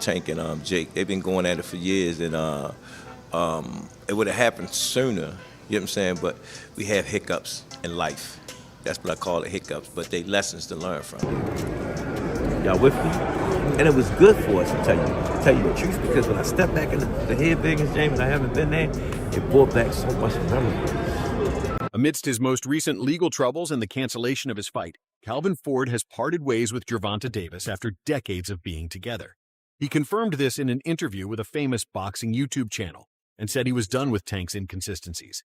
Tank and Jake. They've been going at it for years, and it would have happened sooner. You know what I'm saying? But we have hiccups in life. That's what I call it, hiccups. But they lessons to learn from. Y'all with me? And it was good for us to tell you the truth, because when I stepped back in the head Vegas, James, I haven't been there. It brought back so much memories. Amidst his most recent legal troubles and the cancellation of his fight, Calvin Ford has parted ways with Gervonta Davis after decades of being together. He confirmed this in an interview with a famous boxing YouTube channel and said he was done with Tank's inconsistencies.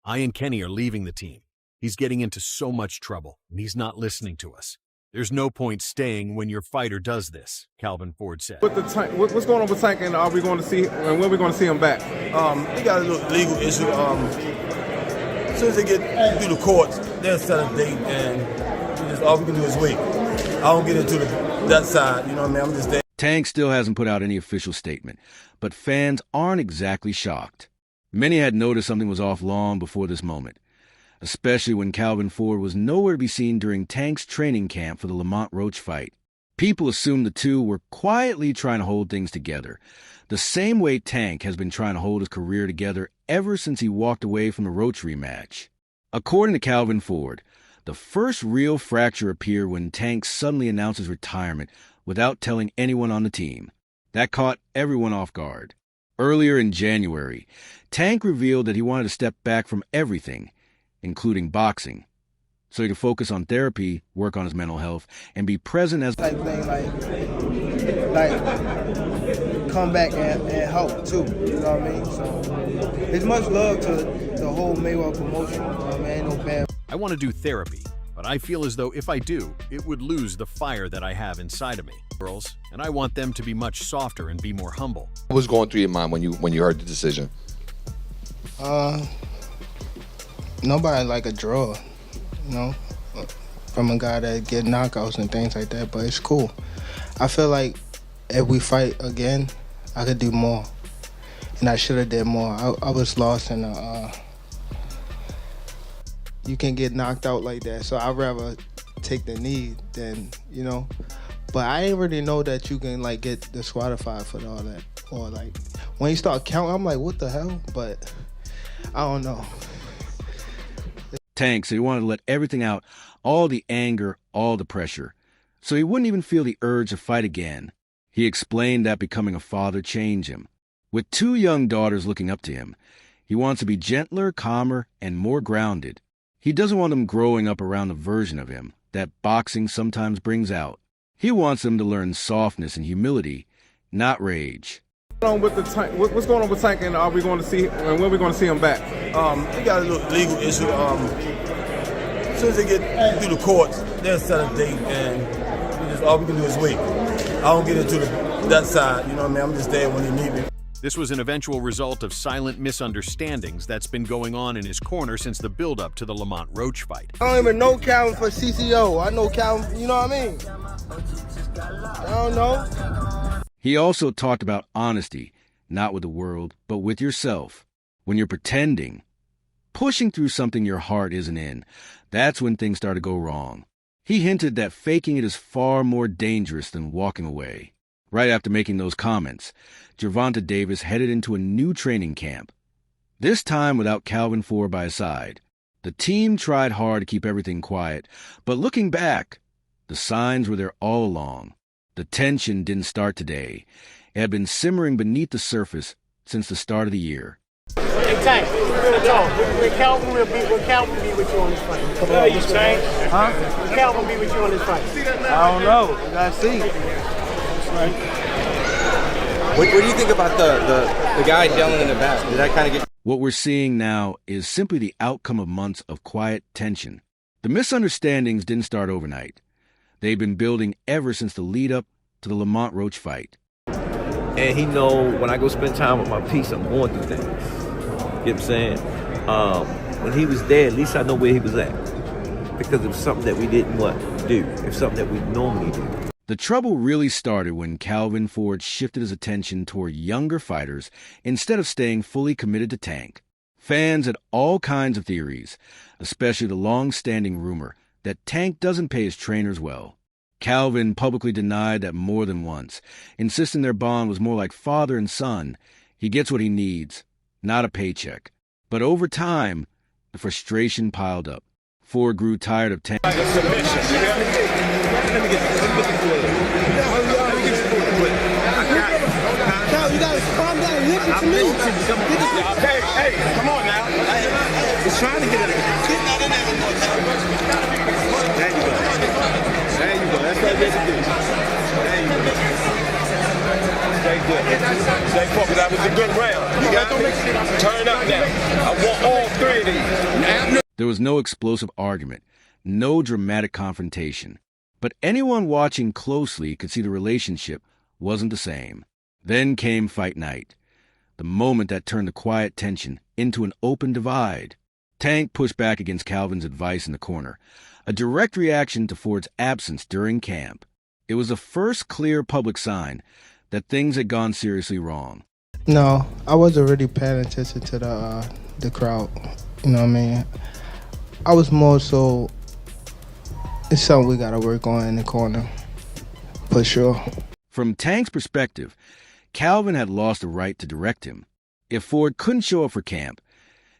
I and Kenny are leaving the team. He's getting into so much trouble, and he's not listening to us. There's no point staying when your fighter does this, Calvin Ford said. With the Tank, what's going on with Tank, and are we going to see, and when are we going to see him back? He got a little legal issue. As soon as they get through the courts, they'll set a date, and all we can do is wait. I don't get into that side, you know what I mean? I'm just there. Tank still hasn't put out any official statement, but fans aren't exactly shocked. Many had noticed something was off long before this moment, especially when Calvin Ford was nowhere to be seen during Tank's training camp for the Lamont Roach fight. People assumed the two were quietly trying to hold things together, the same way Tank has been trying to hold his career together ever since he walked away from the Roach rematch. According to Calvin Ford, the first real fracture appeared when Tank suddenly announced his retirement without telling anyone on the team. That caught everyone off guard. Earlier in January, Tank revealed that he wanted to step back from everything, including boxing, so he could focus on therapy, work on his mental health, and be present as type thing, like come back and help too. You know what I mean? So it's much love to the whole Mayweather promotion. You know what I mean? Ain't no bad. I want to do therapy, but I feel as though if I do, it would lose the fire that I have inside of me. Girls, and I want them to be much softer and be more humble. What was going through your mind when you heard the decision? Nobody like a draw, you know, from a guy that get knockouts and things like that, but it's cool. I feel like if we fight again, I could do more, and I should have did more. I was lost in you can get knocked out like that, so I'd rather take the knee than, you know, but I ain't really know that you can like get disqualified for all that, or like when you start counting, I'm like, what the hell? But I don't know. Tank, so he wanted to let everything out, all the anger, all the pressure, so he wouldn't even feel the urge to fight again. He explained that becoming a father changed him. With two young daughters looking up to him, he wants to be gentler, calmer, and more grounded. He doesn't want them growing up around the version of him that boxing sometimes brings out. He wants them to learn softness and humility, not rage. With the Tank, what's going on with Tank, and are we going to see, and when are we going to see him back? He got a little legal issue. As soon as they get through the courts, they'll set a date, and all we can do is wait. I don't get into that side, you know what I mean? I'm just there when they need me. This was an eventual result of silent misunderstandings that's been going on in his corner since the build-up to the Lamont Roach fight. I don't even know Calvin for CCO. I know Calvin, you know what I mean? I don't know. He also talked about honesty, not with the world, but with yourself. When you're pretending, pushing through something your heart isn't in, that's when things start to go wrong. He hinted that faking it is far more dangerous than walking away. Right after making those comments, Gervonta Davis headed into a new training camp, this time without Calvin Ford by his side. The team tried hard to keep everything quiet, but looking back, the signs were there all along. The tension didn't start today. It had been simmering beneath the surface since the start of the year. Hey, Tank, real talk. Will Calvin be with you on this fight? Hey, you Tank? Huh? Will Calvin be with you on this fight? I don't know. We gotta see. What do you think about the guy yelling in the back? Did that kind of get... What we're seeing now is simply the outcome of months of quiet tension. The misunderstandings didn't start overnight. They've been building ever since the lead-up to the Lamont Roach fight. And he know when I go spend time with my peace, I'm going through things. You know what I'm saying? When he was there, at least I know where he was at. Because it was something that we didn't do. It was something that we normally do. The trouble really started when Calvin Ford shifted his attention toward younger fighters instead of staying fully committed to Tank. Fans had all kinds of theories, especially the long-standing rumor that Tank doesn't pay his trainers well. Calvin publicly denied that more than once, insisting their bond was more like father and son. He gets what he needs, not a paycheck. But over time, the frustration piled up. Ford grew tired of Tank. You gotta calm down and listen to me. Hey, come on now. He's trying to get it. Get that in there one more time. There you go. There you go. That's what they do. There you go. Stay good. Stay focused. That was a good round. You got me? Turn up now. I want all three of these. There was no explosive argument, no dramatic confrontation. But anyone watching closely could see the relationship wasn't the same. Then came fight night, the moment that turned the quiet tension into an open divide. Tank pushed back against Calvin's advice in the corner, a direct reaction to Ford's absence during camp. It was the first clear public sign that things had gone seriously wrong. No, I wasn't really paying attention to the crowd. You know what I mean? I was more so, it's something we got to work on in the corner, for sure. From Tank's perspective, Calvin had lost the right to direct him. If Ford couldn't show up for camp,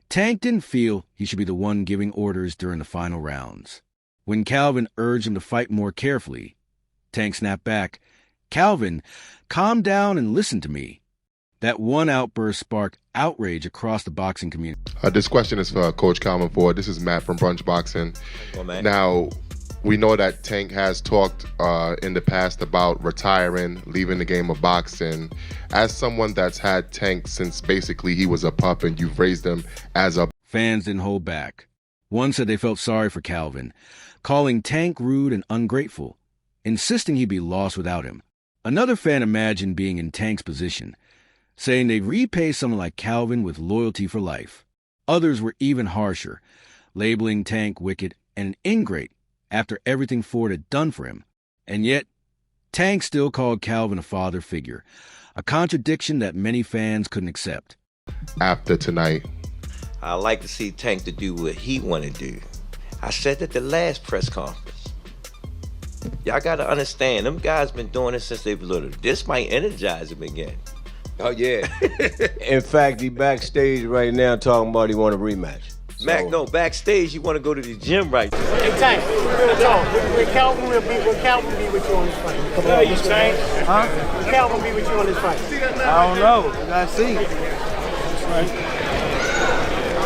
Tank didn't feel he should be the one giving orders during the final rounds. When Calvin urged him to fight more carefully, Tank snapped back. "Calvin, calm down and listen to me." That one outburst sparked outrage across the boxing community. This question is for Coach Calvin Ford. This is Matt from Brunch Boxing. Matt. Now, we know that Tank has talked in the past about retiring, leaving the game of boxing. As someone that's had Tank since basically he was a pup and you've raised him as a... Fans didn't hold back. One said they felt sorry for Calvin, calling Tank rude and ungrateful, insisting he'd be lost without him. Another fan imagined being in Tank's position, saying they'd repay someone like Calvin with loyalty for life. Others were even harsher, labeling Tank wicked and an ingrate after everything Ford had done for him. And yet, Tank still called Calvin a father figure, a contradiction that many fans couldn't accept. After tonight, I like to see Tank to do what he want to do. I said at the last press conference. Y'all got to understand, them guys been doing this since they were little. This might energize them again. Oh, yeah. In fact, he backstage right now talking about he want a rematch. So. Mac, no, backstage, you want to go to the gym right now. Hey, Tank, real talk. Will Calvin be with you on this fight? Come on, you Tank? Huh? Will Calvin be with you on this fight? I don't know. We gotta see.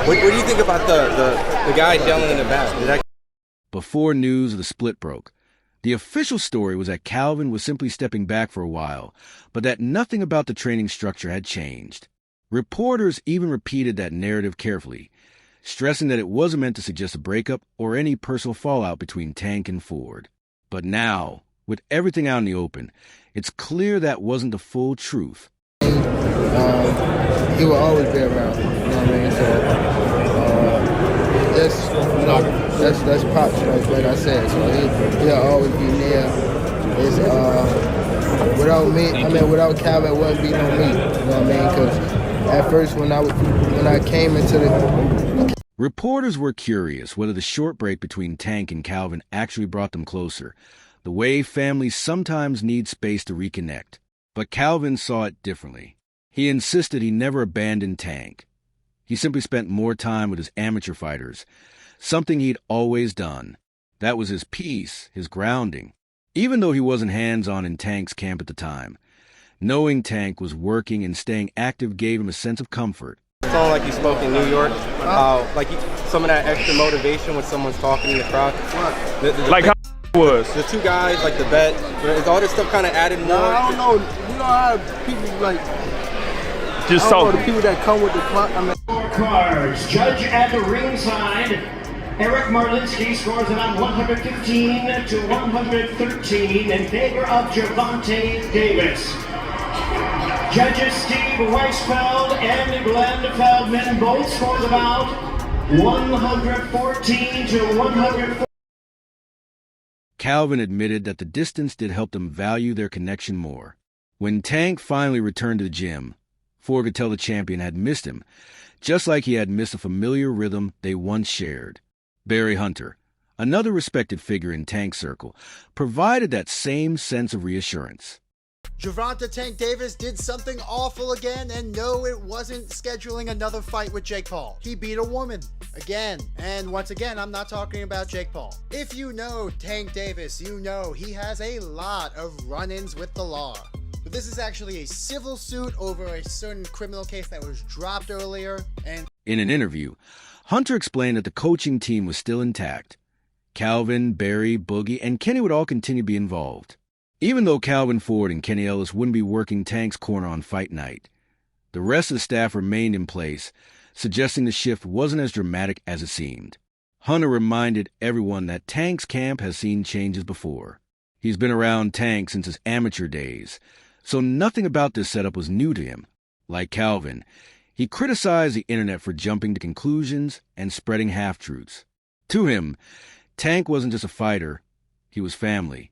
What do you think about the guy yelling in the back? Before news of the split broke, the official story was that Calvin was simply stepping back for a while, but that nothing about the training structure had changed. Reporters even repeated that narrative carefully, stressing that it wasn't meant to suggest a breakup or any personal fallout between Tank and Ford. But now, with everything out in the open, it's clear that wasn't the full truth. He will always be around, you know what I mean? So, that's Pops, like I said. So he'll always be there. Without Calvin, it wouldn't be no me, you know what I mean? Because at first, when I came into the... Reporters were curious whether the short break between Tank and Calvin actually brought them closer, the way families sometimes need space to reconnect. But Calvin saw it differently. He insisted he never abandoned Tank. He simply spent more time with his amateur fighters, something he'd always done. That was his peace, his grounding, even though he wasn't hands-on in Tank's camp at the time. Knowing Tank was working and staying active gave him a sense of comfort. Sound like you spoke in New York. Some of that extra motivation when someone's talking in the crowd. Like how was the two guys, like the bet. Is all this stuff kind of added more? No, I don't know. You know how people like. Just I don't know so the people that come with the clock. I mean, cards. Judge at the ringside. Eric Marlinsky scores about 115 to 113 in favor of Gervonta Davis. Judges Steve Weisfeld and Glenn Feldman both scores about 114 to 114. Calvin admitted that the distance did help them value their connection more. When Tank finally returned to the gym, Ford could tell the champion had missed him, just like he had missed a familiar rhythm they once shared. Barry Hunter, another respected figure in Tank's circle, provided that same sense of reassurance. Gervonta Tank Davis did something awful again, and no, it wasn't scheduling another fight with Jake Paul. He beat a woman. Again. And once again, I'm not talking about Jake Paul. If you know Tank Davis, you know he has a lot of run-ins with the law. But this is actually a civil suit over a certain criminal case that was dropped earlier, and... In an interview, Hunter explained that the coaching team was still intact. Calvin, Barry, Boogie, and Kenny would all continue to be involved. Even though Calvin Ford and Kenny Ellis wouldn't be working Tank's corner on fight night, the rest of the staff remained in place, suggesting the shift wasn't as dramatic as it seemed. Hunter reminded everyone that Tank's camp has seen changes before. He's been around Tank since his amateur days, so nothing about this setup was new to him. Like Calvin, he criticized the internet for jumping to conclusions and spreading half-truths. To him, Tank wasn't just a fighter, he was family.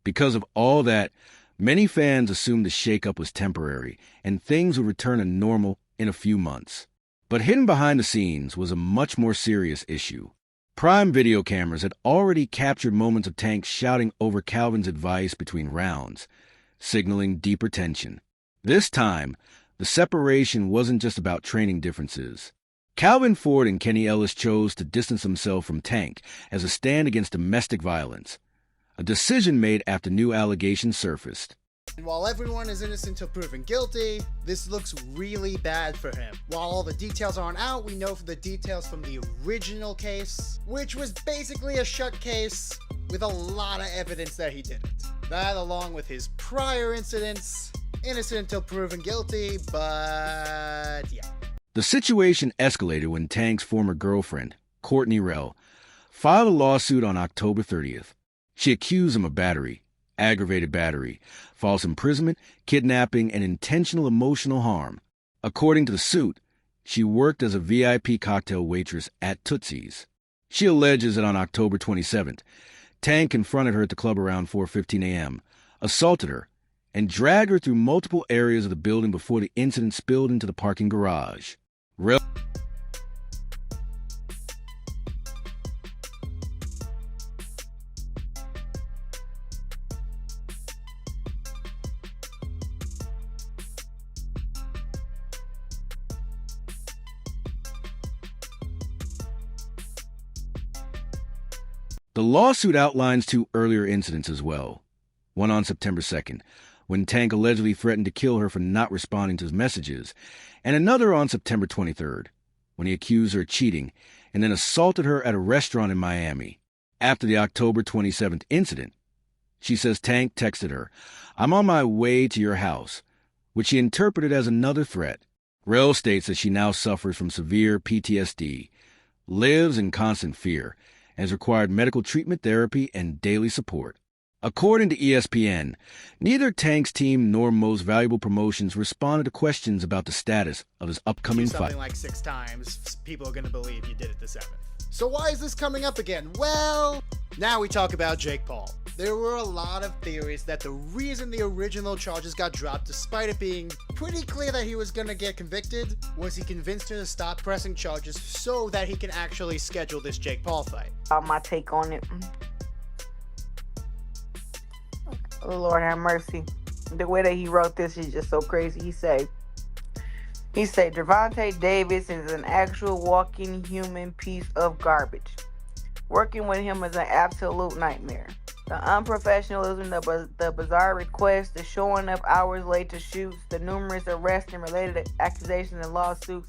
Because of all that, many fans assumed the shakeup was temporary and things would return to normal in a few months. But hidden behind the scenes was a much more serious issue. Prime video cameras had already captured moments of Tank shouting over Calvin's advice between rounds, signaling deeper tension. This time, the separation wasn't just about training differences. Calvin Ford and Kenny Ellis chose to distance themselves from Tank as a stand against domestic violence, a decision made after new allegations surfaced. And while everyone is innocent until proven guilty, this looks really bad for him. While all the details aren't out, we know the details from the original case, which was basically a shut case with a lot of evidence that he did it. That, along with his prior incidents, innocent until proven guilty, but yeah. The situation escalated when Tank's former girlfriend, Courtney Rell, filed a lawsuit on October 30th. She accused him of battery, aggravated battery, false imprisonment, kidnapping, and intentional emotional harm. According to the suit, she worked as a VIP cocktail waitress at Tootsie's. She alleges that on October 27th, Tank confronted her at the club around 4:15 a.m., assaulted her, and dragged her through multiple areas of the building before the incident spilled into the parking garage. The lawsuit outlines two earlier incidents as well. One on September 2nd, when Tank allegedly threatened to kill her for not responding to his messages, and another on September 23rd, when he accused her of cheating and then assaulted her at a restaurant in Miami. After the October 27th incident, she says Tank texted her, "I'm on my way to your house," which she interpreted as another threat. Rell states that she now suffers from severe PTSD, lives in constant fear, and has required medical treatment, therapy, and daily support. According to ESPN, neither Tank's team nor Most Valuable Promotions responded to questions about the status of his upcoming fight. Something like 6 times, people are going to believe you did it the 7th. So why is this coming up again? Well, now we talk about Jake Paul. There were a lot of theories that the reason the original charges got dropped, despite it being pretty clear that he was going to get convicted, was he convinced her to stop pressing charges so that he can actually schedule this Jake Paul fight. My take on it. Oh, Lord have mercy. The way that he wrote this is just so crazy. He said, Gervonta Davis is an actual walking human piece of garbage. Working with him is an absolute nightmare. The unprofessionalism, the bizarre requests, the showing up hours late to shoots, the numerous arrests and related accusations and lawsuits.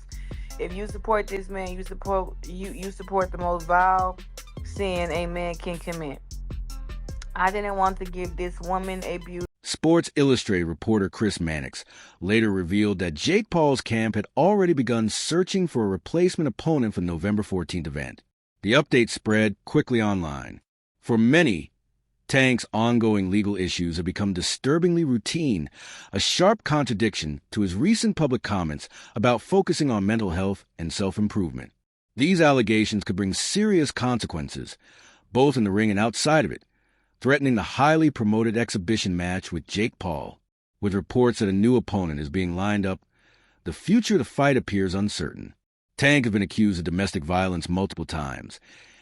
If you support this man, you support the most vile sin a man can commit. I didn't want to give this woman a beauty. Sports Illustrated reporter Chris Mannix later revealed that Jake Paul's camp had already begun searching for a replacement opponent for the November 14th event. The update spread quickly online. For many, Tank's ongoing legal issues have become disturbingly routine, a sharp contradiction to his recent public comments about focusing on mental health and self-improvement. These allegations could bring serious consequences, both in the ring and outside of it, threatening the highly promoted exhibition match with Jake Paul. With reports that a new opponent is being lined up, the future of the fight appears uncertain. Tank has been accused of domestic violence multiple times,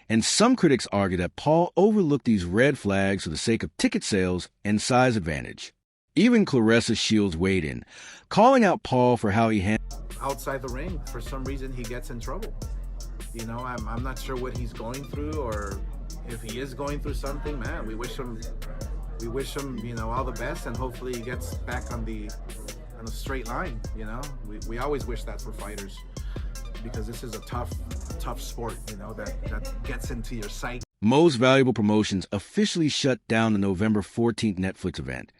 and some critics argue that Paul overlooked these red flags for the sake of ticket sales and size advantage. Even Claressa Shields weighed in, calling out Paul for how he handled outside the ring. For some reason, he gets in trouble. You know, I'm not sure what he's going through, or if he is going through something. Man, we wish him, you know, all the best, and hopefully he gets back on a straight line. You know, we always wish that for fighters, because this is a tough sport, you know, that gets into your psyche. Most Valuable Promotions officially shut down the November 14th Netflix event,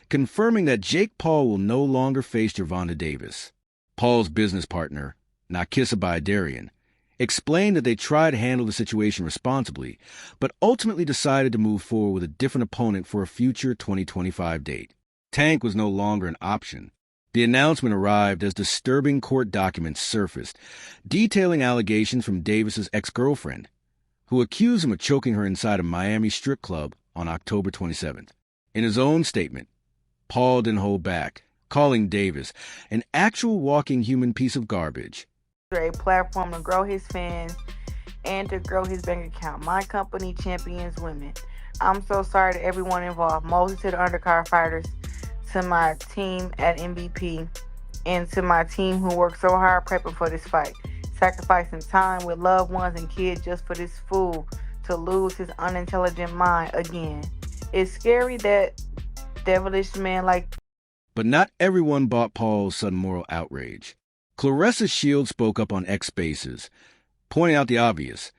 confirming that Jake Paul will no longer face Gervonta Davis. Paul's business partner, Nakisa Darian, explained that they tried to handle the situation responsibly, but ultimately decided to move forward with a different opponent for a future 2025 date. Tank was no longer an option. The announcement arrived as disturbing court documents surfaced, detailing allegations from Davis's ex-girlfriend, who accused him of choking her inside a Miami strip club on October 27th. In his own statement, Paul didn't hold back, calling Davis an actual walking human piece of garbage. A platform to grow his fans and to grow his bank account. My company champions women. I'm so sorry to everyone involved, mostly to the undercard fighters, to my team at MVP, and to my team who worked so hard prepping for this fight, sacrificing time with loved ones and kids just for this fool to lose his unintelligent mind again. It's scary that devilish man like. But not everyone bought Paul's sudden moral outrage. Claressa Shields spoke up on X Spaces, pointing out the obvious.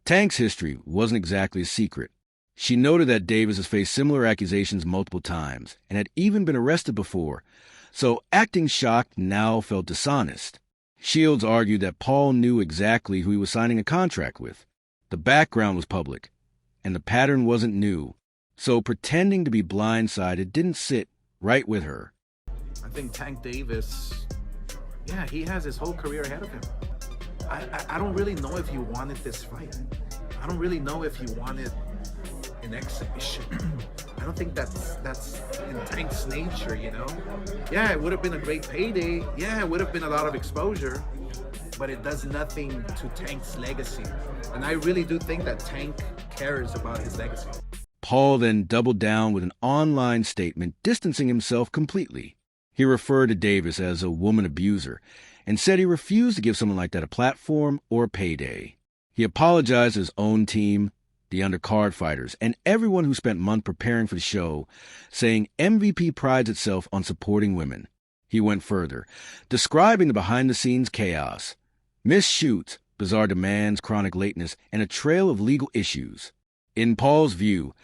Tank's history wasn't exactly a secret. She noted that Davis has faced similar accusations multiple times and had even been arrested before, so acting shocked now felt dishonest. Shields argued that Paul knew exactly who he was signing a contract with. The background was public, and the pattern wasn't new, so pretending to be blindsided didn't sit right with her. I think Tank Davis, yeah, he has his whole career ahead of him. I don't really know if he wanted this fight. I don't really know if he wanted an exhibition. I don't think that's in Tank's nature, you know? Yeah, it would have been a great payday. Yeah, it would have been a lot of exposure, but it does nothing to Tank's legacy. And I really do think that Tank cares about his legacy. Paul then doubled down with an online statement distancing himself completely. He referred to Davis as a woman abuser and said he refused to give someone like that a platform or a payday. He apologized to his own team, the undercard fighters, and everyone who spent months preparing for the show, saying MVP prides itself on supporting women. He went further, describing the behind-the-scenes chaos, missed shoots, bizarre demands, chronic lateness, and a trail of legal issues. In Paul's view,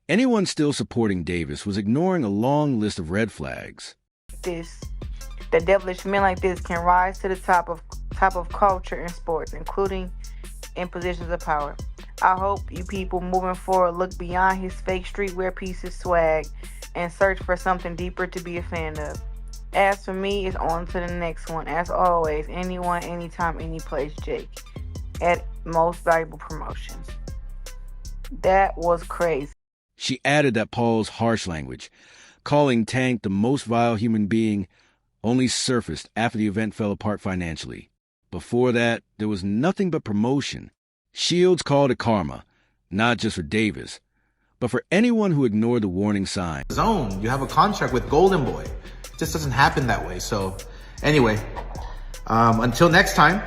anyone still supporting Davis was ignoring a long list of red flags. The devilish men like this can rise to the top of culture and sports, including in positions of power. I hope you people moving forward look beyond his fake streetwear pieces swag and search for something deeper to be a fan of. As for me, it's on to the next one. As always, anyone, anytime, any place, Jake at Most Valuable Promotions. That was crazy. She added that Paul's harsh language, calling Tank the most vile human being, only surfaced after the event fell apart financially. Before that, there was nothing but promotion. Shields called it karma, not just for Davis, but for anyone who ignored the warning sign. Zone, you have a contract with Golden Boy. It just doesn't happen that way. So anyway, until next time,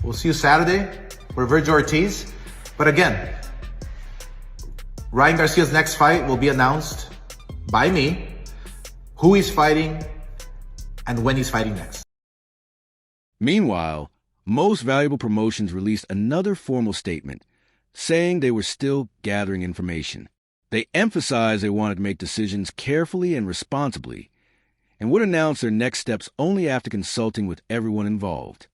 we'll see you Saturday with Virgil Ortiz. But again, Ryan Garcia's next fight will be announced by me, who he's fighting, and when he's fighting next. Meanwhile, Most Valuable Promotions released another formal statement, saying they were still gathering information. They emphasized they wanted to make decisions carefully and responsibly, and would announce their next steps only after consulting with everyone involved.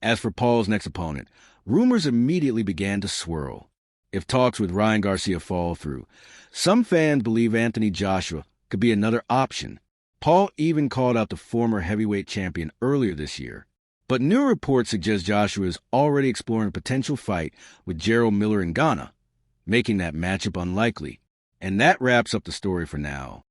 As for Paul's next opponent, rumors immediately began to swirl. if talks with Ryan Garcia fall through. Some fans believe Anthony Joshua could be another option. Paul even called out the former heavyweight champion earlier this year. But new reports suggest Joshua is already exploring a potential fight with Gerald Miller in Ghana, making that matchup unlikely. And that wraps up the story for now.